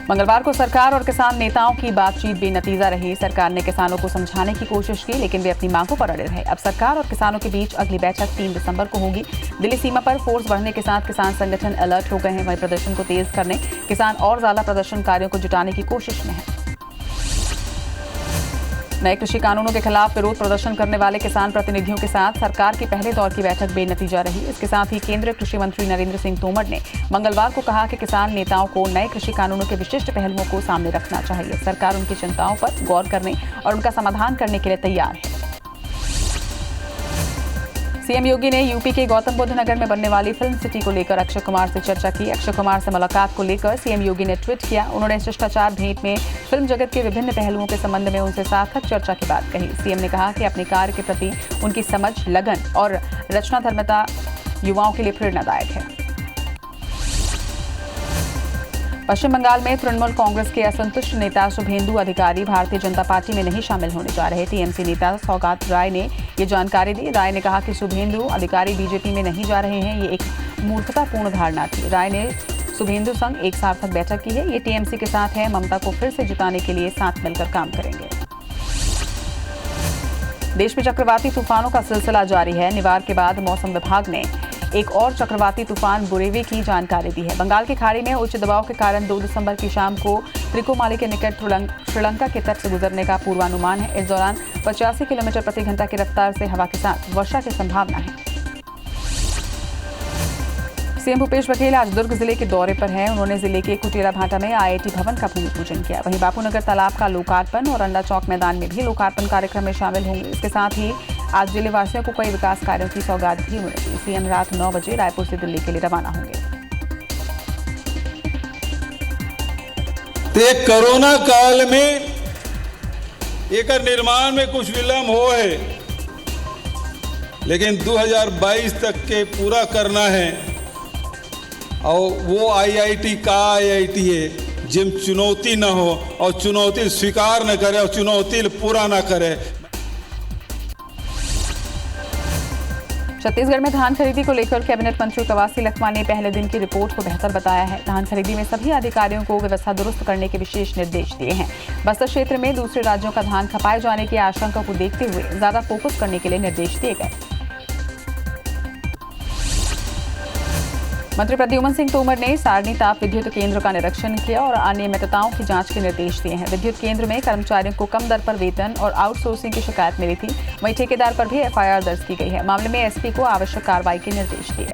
मंगलवार को सरकार और किसान नेताओं की बातचीत बेनतीजा रही। सरकार ने किसानों को समझाने की कोशिश की, लेकिन वे अपनी मांगों पर अड़े रहे। अब सरकार और किसानों के बीच अगली बैठक 3 दिसंबर को होगी। दिल्ली सीमा पर फोर्स बढ़ने के साथ किसान संगठन अलर्ट हो गए हैं। वहीं प्रदर्शन को तेज करने किसान और ज्यादा प्रदर्शनकारियों को जुटाने की कोशिश में है। नए कृषि कानूनों के खिलाफ विरोध प्रदर्शन करने वाले किसान प्रतिनिधियों के साथ सरकार की पहले दौर की बैठक बेनतीजा रही। इसके साथ ही केंद्रीय कृषि मंत्री नरेंद्र सिंह तोमर ने मंगलवार को कहा कि किसान नेताओं को नए कृषि कानूनों के विशिष्ट पहलुओं को सामने रखना चाहिए। सरकार उनकी चिंताओं पर गौर करने और उनका समाधान करने के लिए तैयार है। सीएम योगी ने यूपी के गौतम बुद्ध नगर में बनने वाली फिल्म सिटी को लेकर अक्षय कुमार से चर्चा की। अक्षय कुमार से मुलाकात को लेकर सीएम योगी ने ट्वीट किया। उन्होंने शिष्टाचार भेंट में फिल्म जगत के विभिन्न पहलुओं के संबंध में उनसे सार्थक चर्चा की बात कही। सीएम ने कहा कि अपने कार्य के प्रति उनकी समझ, लगन और रचनाधर्मिता युवाओं के लिए प्रेरणादायक है। पश्चिम बंगाल में तृणमूल कांग्रेस के असंतुष्ट नेता शुभेंदु अधिकारी भारतीय जनता पार्टी में नहीं शामिल होने जा रहे। टीएमसी नेता सौगात राय ने ये जानकारी दी। राय ने कहा कि शुभेंदु अधिकारी बीजेपी में नहीं जा रहे हैं, ये एक मूर्खतापूर्ण धारणा थी। राय ने शुभेंदु संग एक सार्थक बैठक की है। ये टीएमसी के साथ है। ममता को फिर से जिताने के लिए साथ मिलकर काम करेंगे। देश में चक्रवाती तूफानों का सिलसिला जारी है। निवार के बाद मौसम विभाग ने एक और चक्रवाती तूफान बुरेवी की जानकारी दी है। बंगाल की खाड़ी में उच्च दबाव के कारण 2 दिसंबर की शाम को त्रिकोमाली के निकट श्रीलंका के तट से गुजरने का पूर्वानुमान है। इस दौरान 85 किलोमीटर प्रति घंटा की रफ्तार से हवा के साथ वर्षा की संभावना है। सीएम भूपेश बघेल आज दुर्ग जिले के दौरे पर हैं। उन्होंने जिले के कुटेरा भाटा में आईआईटी भवन का भूमि पूजन किया। वहीं बापूनगर तालाब का लोकार्पण और अंडा चौक मैदान में भी लोकार्पण कार्यक्रम में शामिल होंगे। इसके साथ ही आज जिले वासियों को कई विकास कार्यों की सौगात भी मिलेगी। सीएम रात 9 बजे रायपुर से दिल्ली के लिए रवाना होंगे। कोरोना काल में एक निर्माण में कुछ विलंब हो है, लेकिन 2022 तक के पूरा करना है। और वो आईआईटी का आईआईटी है जिम चुनौती न हो और चुनौती स्वीकार न करे और चुनौती पूरा न करे। छत्तीसगढ़ में धान खरीदी को लेकर कैबिनेट मंत्री कवासी लखमा ने पहले दिन की रिपोर्ट को बेहतर बताया है। धान खरीदी में सभी अधिकारियों को व्यवस्था दुरुस्त करने के विशेष निर्देश दिए हैं। बस्तर क्षेत्र में दूसरे राज्यों का धान खपाए जाने की आशंका को देखते हुए ज्यादा फोकस करने के लिए निर्देश दिए गए। मंत्री प्रद्युमन सिंह तोमर ने सारणी ताप विद्युत केंद्र का निरीक्षण किया और अनियमितताओं की जांच के निर्देश दिए हैं। विद्युत केंद्र में कर्मचारियों को कम दर पर वेतन और आउटसोर्सिंग की शिकायत मिली थी। वहीं ठेकेदार पर भी एफआईआर दर्ज की गई है। मामले में एसपी को आवश्यक कार्रवाई के निर्देश दिए।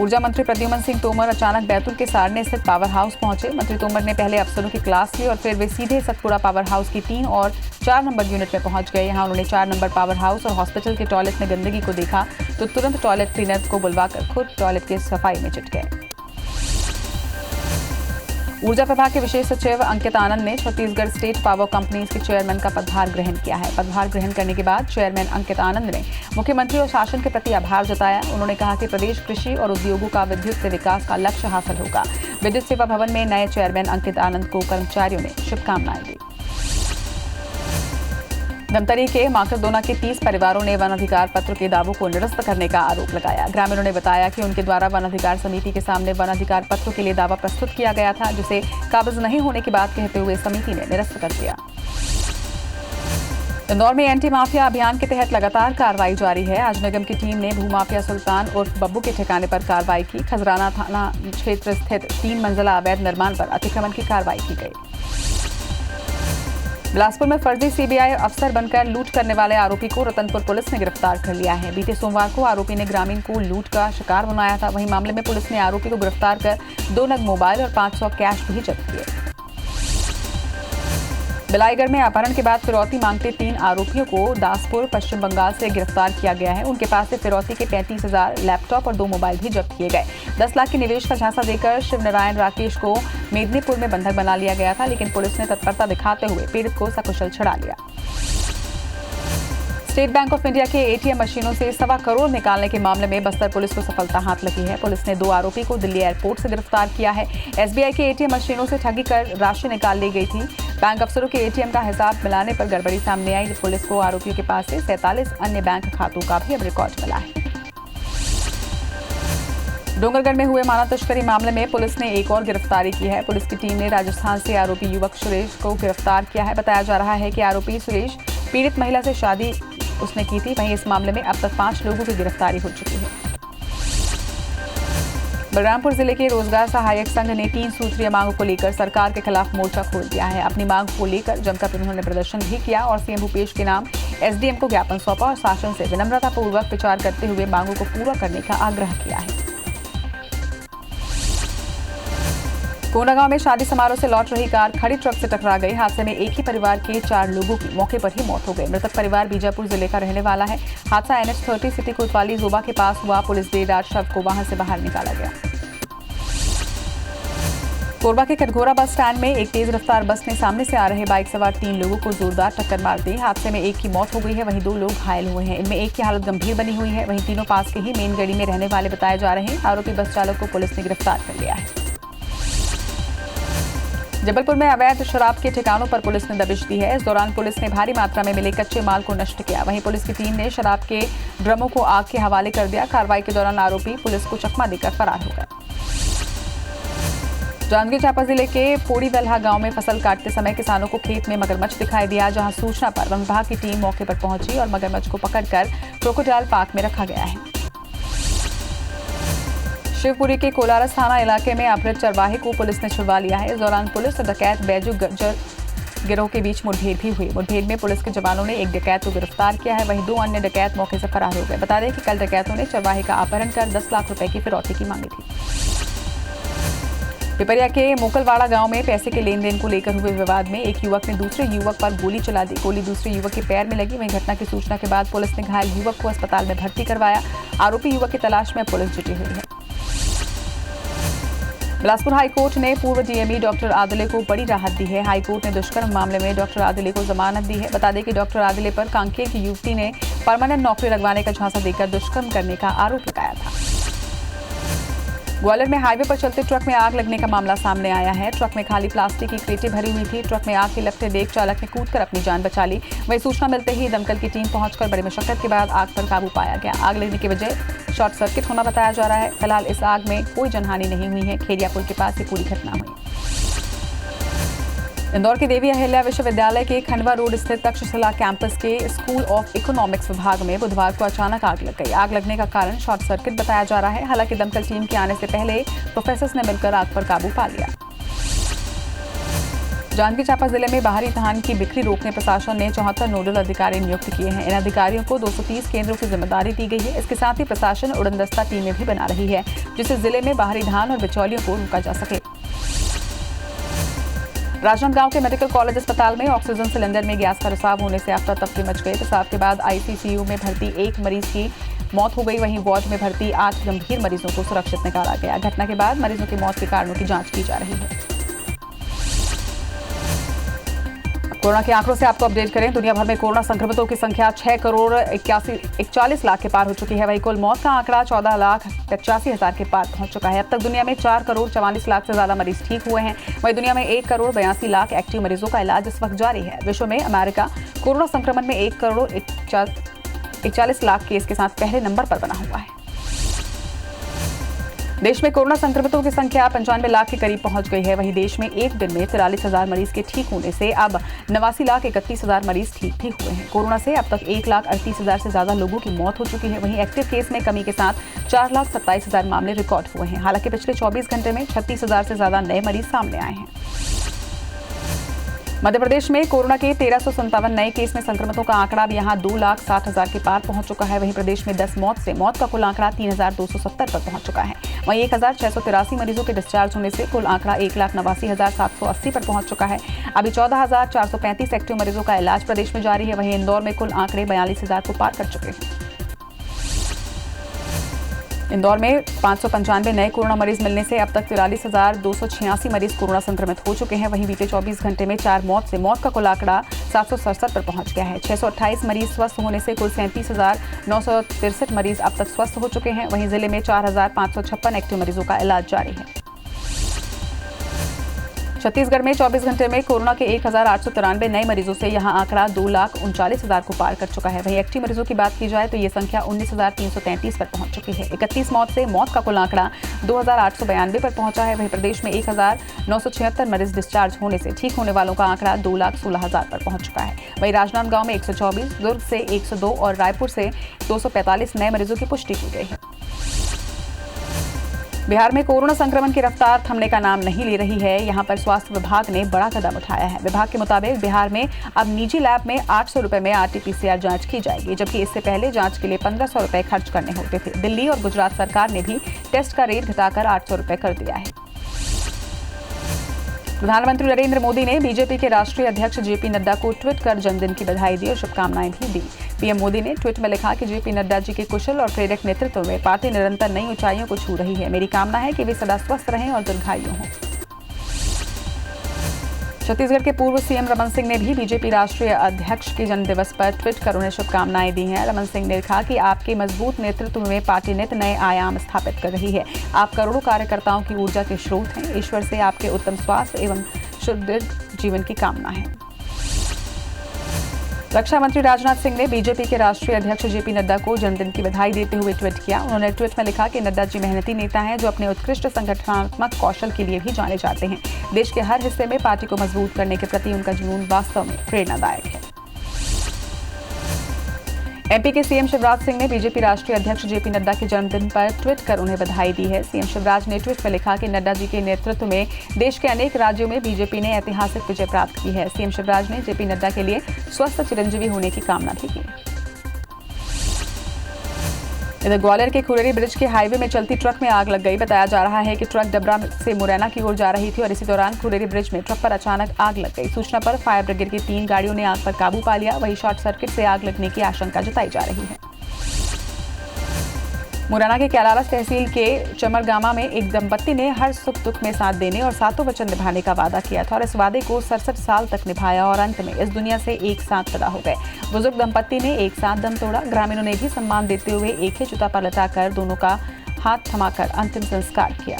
ऊर्जा मंत्री प्रद्युमन सिंह तोमर अचानक बैतूल के सारणी स्थित पावर हाउस पहुंचे। मंत्री तोमर ने पहले अफसरों की क्लास ली और फिर वे सीधे सतपुड़ा पावर हाउस की 3 और 4 नंबर यूनिट में पहुंच गए। यहां उन्होंने 4 नंबर पावर हाउस और हॉस्पिटल के टॉयलेट में गंदगी को देखा तो तुरंत टॉयलेट क्लीनर को बुलवाकर खुद टॉयलेट की सफाई में जुट गए। ऊर्जा विभाग के विशेष सचिव अंकित आनंद ने छत्तीसगढ़ स्टेट पावर कंपनीज के चेयरमैन का पदभार ग्रहण किया है। पदभार ग्रहण करने के बाद चेयरमैन अंकित आनंद ने मुख्यमंत्री और शासन के प्रति आभार जताया। उन्होंने कहा कि प्रदेश कृषि और उद्योगों का विद्युत से विकास का लक्ष्य हासिल होगा। विद्युत सेवा भवन में नए चेयरमैन अंकित आनंद को कर्मचारियों ने शुभकामनाएं दी। धमतरी के माकरदोना के 30 परिवारों ने वन अधिकार पत्र के दावों को निरस्त करने का आरोप लगाया। ग्रामीणों ने बताया कि उनके द्वारा वन अधिकार समिति के सामने वन अधिकार पत्र के लिए दावा प्रस्तुत किया गया था, जिसे काबिज नहीं होने की बात कहते हुए समिति ने निरस्त कर दिया। इंदौर में एंटी माफिया अभियान के तहत लगातार कार्रवाई जारी है। आज निगम की टीम ने भूमाफिया सुल्तान उर्फ बब्बू के ठिकाने पर कार्रवाई की। खजराना थाना क्षेत्र स्थित 3 मंजिला अवैध निर्माण पर अतिक्रमण की कार्रवाई की गई। बिलासपुर में फर्जी सीबीआई अफसर बनकर लूट करने वाले आरोपी को रतनपुर पुलिस ने गिरफ्तार कर लिया है। बीते सोमवार को आरोपी ने ग्रामीण को लूट का शिकार बनाया था। वहीं मामले में पुलिस ने आरोपी को गिरफ्तार कर 2 नग मोबाइल और 500 कैश भी जब्त किए। बिलाईगढ़ में अपहरण के बाद फिरौती मांगते 3 आरोपियों को दासपुर पश्चिम बंगाल से गिरफ्तार किया गया है। उनके पास से फिरौती के 35,000 लैपटॉप और 2 मोबाइल भी जब्त किए गए। 10 लाख के निवेश का झांसा देकर शिवनारायण राकेश को मेदिनीपुर में बंधक बना लिया गया था, लेकिन पुलिस ने तत्परता दिखाते हुए पीड़ित को सकुशल छुड़ा लिया। स्टेट बैंक ऑफ इंडिया के एटीएम मशीनों से 1.25 करोड़ निकालने के मामले में बस्तर पुलिस को सफलता हाथ लगी है। पुलिस ने 2 आरोपी को दिल्ली एयरपोर्ट से गिरफ्तार किया है। एसबीआई के एटीएम मशीनों से ठगी कर राशि निकाल ली गई थी। बैंक अफसरों के एटीएम का हिसाब मिलाने पर गड़बड़ी सामने आई। पुलिस को आरोपियों के पास से 47 अन्य बैंक खातों का भी अब रिकॉर्ड मिला है। डोंगरगढ़ में हुए मानव तस्करी मामले में पुलिस ने एक और गिरफ्तारी की है। पुलिस की टीम ने राजस्थान से आरोपी युवक सुरेश को गिरफ्तार किया है। बताया जा रहा है कि आरोपी सुरेश पीड़ित महिला से शादी उसने की थी। वहीं इस मामले में अब तक 5 लोगों की गिरफ्तारी हो चुकी है। बलरामपुर जिले के रोजगार सहायक संघ ने 3 सूत्रीय मांगों को लेकर सरकार के खिलाफ मोर्चा खोल दिया है। अपनी मांग को लेकर जमकर उन्होंने प्रदर्शन भी किया और सीएम भूपेश के नाम एसडीएम को ज्ञापन सौंपा और शासन से विनम्रतापूर्वक विचार करते हुए मांगों को पूरा करने का आग्रह किया है। कोंडागांव में शादी समारोह से लौट रही कार खड़ी ट्रक से टकरा गई। हादसे में एक ही परिवार के 4 लोगों की मौके पर ही मौत हो गई। मृतक परिवार बीजापुर जिले का रहने वाला है। हादसा NH30 सिटी कोतवाली जोबा के पास हुआ। पुलिस देर रात शव को वाहन से बाहर निकाला गया। कोरबा के कटघोरा बस स्टैंड में एक तेज रफ्तार बस ने सामने से आ रहे बाइक सवार 3 लोगों को जोरदार टक्कर मार दी। हादसे में एक की मौत हो गई है, वहीं 2 लोग घायल हुए हैं। इनमें एक की हालत गंभीर बनी हुई है। वहीं तीनों पास के ही मेन गली में रहने वाले बताए जा रहे हैं। आरोपी बस चालक को पुलिस ने गिरफ्तार कर लिया है। जबलपुर में अवैध शराब के ठिकानों पर पुलिस ने दबिश दी है। इस दौरान पुलिस ने भारी मात्रा में मिले कच्चे माल को नष्ट किया। वहीं पुलिस की टीम ने शराब के ड्रमों को आग के हवाले कर दिया। कार्रवाई के दौरान आरोपी पुलिस को चकमा देकर फरार हो गया। जांजगीर चांपा जिले के पोड़ी दलहा गांव में फसल काटते समय किसानों को खेत में मगरमच्छ दिखाई दिया। जहां सूचना पर वन विभाग की टीम मौके पर पहुंची और मगरमच्छ को पकड़कर क्रोकोडाइल पार्क में रखा गया है। शिवपुरी के कोलारस थाना इलाके में अपहृत चरवाहे को पुलिस ने छुड़वा लिया है। इस दौरान पुलिस और डकैत बैजू गज्जर गिरोह के बीच मुठभेड़ भी हुई। मुठभेड़ में पुलिस के जवानों ने एक डकैत को गिरफ्तार किया है। वहीं 2 अन्य डकैत मौके से फरार हो गए। बता दें कि कल डकैतों ने चरवाहे का अपहरण कर 10 लाख रुपए की फिरौती की मांगी थी। पिपरिया के मोकलवाड़ा गांव में पैसे के लेन देन को लेकर हुए विवाद में एक युवक ने दूसरे युवक पर गोली चला दी। गोली दूसरे युवक के पैर में लगी। वहीं घटना की सूचना के बाद पुलिस ने घायल युवक को अस्पताल में भर्ती करवाया। आरोपी युवक की तलाश में पुलिस जुटी हुई है। बिलासपुर हाईकोर्ट ने पूर्व डीएमई डॉक्टर आदिले को बड़ी राहत दी है। हाईकोर्ट ने दुष्कर्म मामले में डॉक्टर आदिले को जमानत दी है। बता दें कि डॉक्टर आदिले पर कांकेर की युवती ने परमानेंट नौकरी लगवाने का झांसा देकर दुष्कर्म करने का आरोप लगाया था। ग्वालियर में हाईवे पर चलते ट्रक में आग लगने का मामला सामने आया है। ट्रक में खाली प्लास्टिक की क्रेटें भरी हुई थी। ट्रक में आग के लपटे देख चालक ने कूदकर अपनी जान बचा ली। वहीं सूचना मिलते ही दमकल की टीम पहुंचकर बड़ी मशक्कत के बाद आग पर काबू पाया गया। आग लगने की वजह शॉर्ट सर्किट होना बताया जा रहा है। फिलहाल इस आग में कोई जनहानि नहीं हुई है। खेरिया पुल के पास ये पूरी घटना हुई। इंदौर के देवी अहिल्या विश्वविद्यालय के खंडवा रोड स्थित तक्षशिला कैंपस के स्कूल ऑफ इकोनॉमिक्स विभाग में बुधवार को अचानक आग लग गई। आग लगने का कारण शॉर्ट सर्किट बताया जा रहा है। हालांकि दमकल टीम के आने से पहले प्रोफेसर्स ने मिलकर आग पर काबू पा लिया। जांजगीर चांपा जिले में बाहरी धान की बिक्री रोकने प्रशासन ने 74 नोडल अधिकारी नियुक्त किए हैं। इन अधिकारियों को 230 केंद्रों की जिम्मेदारी दी गई है। इसके साथ ही प्रशासन उड़नदस्ता टीमें भी बना रही है, जिससे जिले में बाहरी धान और बिचौलियों को रोका जा सके। राजनांदगांव के मेडिकल कॉलेज अस्पताल में ऑक्सीजन सिलेंडर में गैस का रिसाव होने से अफरा तफरी मच गई। रिसाव के बाद आईसीसीयू में भर्ती 1 मरीज की मौत हो गई। वहीं वार्ड में भर्ती 8 गंभीर मरीजों को सुरक्षित निकाला गया। घटना के बाद मरीजों की मौत के कारणों की जांच की जा रही है। कोरोना के आंकड़ों से आपको अपडेट करें। दुनिया भर में कोरोना संक्रमितों की संख्या 6 करोड़ 41 लाख के पार हो चुकी है। वहीं कुल मौत का आंकड़ा 14 लाख 85 हजार के पार पहुंच चुका है। अब तक दुनिया में 4 करोड़ 44 लाख से ज्यादा मरीज ठीक हुए हैं। वहीं दुनिया में 1 करोड़ 82 लाख एक्टिव मरीजों का इलाज इस वक्त जारी है। विश्व में अमेरिका कोरोना संक्रमण में 1 करोड़ 41 लाख केस के साथ पहले नंबर पर बना हुआ है। देश में कोरोना संक्रमितों की संख्या 95 लाख के करीब पहुंच गई है। वहीं देश में एक दिन में 43 हजार मरीज के ठीक होने से अब 89 लाख 31 हजार मरीज ठीक भी हुए हैं। कोरोना से अब तक 1 लाख 38 हजार से ज्यादा लोगों की मौत हो चुकी है। वहीं एक्टिव केस में कमी के साथ 4 लाख 27 हजार मामले रिकॉर्ड हुए हैं। हालांकि पिछले 24 घंटे में 36 हजार से ज्यादा नए मरीज सामने आए हैं। मध्य प्रदेश में कोरोना के 1357 नए केस में संक्रमितों का आंकड़ा अब यहां 2 लाख 60 हजार के पार पहुंच चुका है। वहीं प्रदेश में 10 मौत से मौत का कुल आंकड़ा 3270 पर पहुंच चुका है। वहीं 1683 मरीजों के डिस्चार्ज होने से कुल आंकड़ा 1,89,780 पर पहुंच चुका है। अभी 14,435 एक्टिव मरीजों का इलाज प्रदेश में जारी है। वहीं इंदौर में कुल आंकड़े 42,000 को पार कर चुके हैं। इंदौर में 595 नए कोरोना मरीज मिलने से अब तक 43,286 मरीज कोरोना संक्रमित हो चुके हैं। वहीं बीते 24 घंटे में 4 मौत से मौत का कुल आंकड़ा 767 पर पहुंच गया है। 628 मरीज स्वस्थ होने से कुल 37,963 मरीज अब तक स्वस्थ हो चुके हैं। वहीं जिले में 4,556 एक्टिव मरीजों का इलाज जारी है। छत्तीसगढ़ में 24 घंटे में कोरोना के 1,893 नए मरीजों से यहां आंकड़ा 2,39,000 को पार कर चुका है। वहीं एक्टिव मरीजों की बात की जाए तो ये संख्या 19,333 पर पहुंच चुकी है। 31 मौत से मौत का कुल आंकड़ा 2,892 पर पहुंचा है। वहीं प्रदेश में 1,976 मरीज डिस्चार्ज होने से ठीक होने वालों का आंकड़ा 2,16,000 पर पहुंच चुका है। वहीं राजनांदगांव में 124, दुर्ग से 102 और रायपुर से 245 नए मरीजों की पुष्टि की गई है। बिहार में कोरोना संक्रमण की रफ्तार थमने का नाम नहीं ले रही है। यहां पर स्वास्थ्य विभाग ने बड़ा कदम उठाया है। विभाग के मुताबिक बिहार में अब निजी लैब में 800 रुपए में RT-PCR जांच की जाएगी, जबकि इससे पहले जांच के लिए 1500 रुपए खर्च करने होते थे। दिल्ली और गुजरात सरकार ने भी टेस्ट का रेट घटाकर 800 रुपए कर दिया है। प्रधानमंत्री नरेंद्र मोदी ने बीजेपी के राष्ट्रीय अध्यक्ष जेपी नड्डा को ट्वीट कर जन्मदिन की बधाई दी और शुभकामनाएं भी दी। पीएम मोदी ने ट्वीट में लिखा कि जेपी नड्डा जी के कुशल और प्रेरक नेतृत्व में पार्टी निरंतर नई ऊंचाइयों को छू रही है। मेरी कामना है कि वे सदा स्वस्थ रहें और दीर्घायु हों। छत्तीसगढ़ के पूर्व सीएम रमन सिंह ने भी बीजेपी राष्ट्रीय अध्यक्ष के जन्मदिवस पर ट्वीट कर उन्हें शुभकामनाएं दी हैं। रमन सिंह ने कहा कि आपके मजबूत नेतृत्व में पार्टी नित नए आयाम स्थापित कर रही है। आप करोड़ों कार्यकर्ताओं की ऊर्जा के स्रोत हैं। ईश्वर से आपके उत्तम स्वास्थ्य एवं सुदृढ़ जीवन की कामना है। रक्षा मंत्री राजनाथ सिंह ने बीजेपी के राष्ट्रीय अध्यक्ष जेपी नड्डा को जन्मदिन की बधाई देते हुए ट्वीट किया। उन्होंने ट्वीट में लिखा कि नड्डा जी मेहनती नेता हैं जो अपने उत्कृष्ट संगठनात्मक कौशल के लिए भी जाने जाते हैं। देश के हर हिस्से में पार्टी को मजबूत करने के प्रति उनका जुनून वास्तव में प्रेरणादायक है। एमपी के सीएम शिवराज सिंह ने बीजेपी राष्ट्रीय अध्यक्ष जेपी नड्डा के जन्मदिन पर ट्वीट कर उन्हें बधाई दी है। सीएम शिवराज ने ट्वीट में लिखा कि नड्डा जी के नेतृत्व में देश के अनेक राज्यों में बीजेपी ने ऐतिहासिक विजय प्राप्त की है। सीएम शिवराज ने जेपी नड्डा के लिए स्वस्थ चिरंजीवी होने की कामना भी की। इधर ग्वालियर के खुरेरी ब्रिज के हाईवे में चलती ट्रक में आग लग गई। बताया जा रहा है कि ट्रक डबरा से मुरैना की ओर जा रही थी और इसी दौरान खुरेरी ब्रिज में ट्रक पर अचानक आग लग गई। सूचना पर फायर ब्रिगेड की 3 गाड़ियों ने आग पर काबू पा लिया। वहीं शॉर्ट सर्किट से आग लगने की आशंका जताई जा रही है। मुरैना के कैलारस तहसील के चमरगामा में एक दंपत्ति ने हर सुख दुख में साथ देने और सातों वचन निभाने का वादा किया था और इस वादे को 67 साल तक निभाया और अंत में इस दुनिया से एक साथ विदा हो गए। बुजुर्ग दंपत्ति ने एक साथ दम तोड़ा। ग्रामीणों ने भी सम्मान देते हुए एक ही चिता पर लटाकर दोनों का हाथ थमाकर अंतिम संस्कार किया।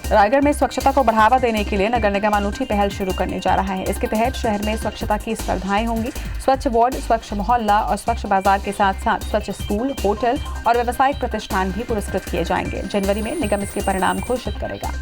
रायगढ़ में स्वच्छता को बढ़ावा देने के लिए नगर निगम अनूठी पहल शुरू करने जा रहा है। इसके तहत शहर में स्वच्छता की स्पर्धाएं होंगी। स्वच्छ वार्ड, स्वच्छ मोहल्ला और स्वच्छ बाजार के साथ साथ स्वच्छ स्कूल, होटल और व्यावसायिक प्रतिष्ठान भी पुरस्कृत किए जाएंगे। जनवरी में निगम इसके परिणाम घोषित करेगा।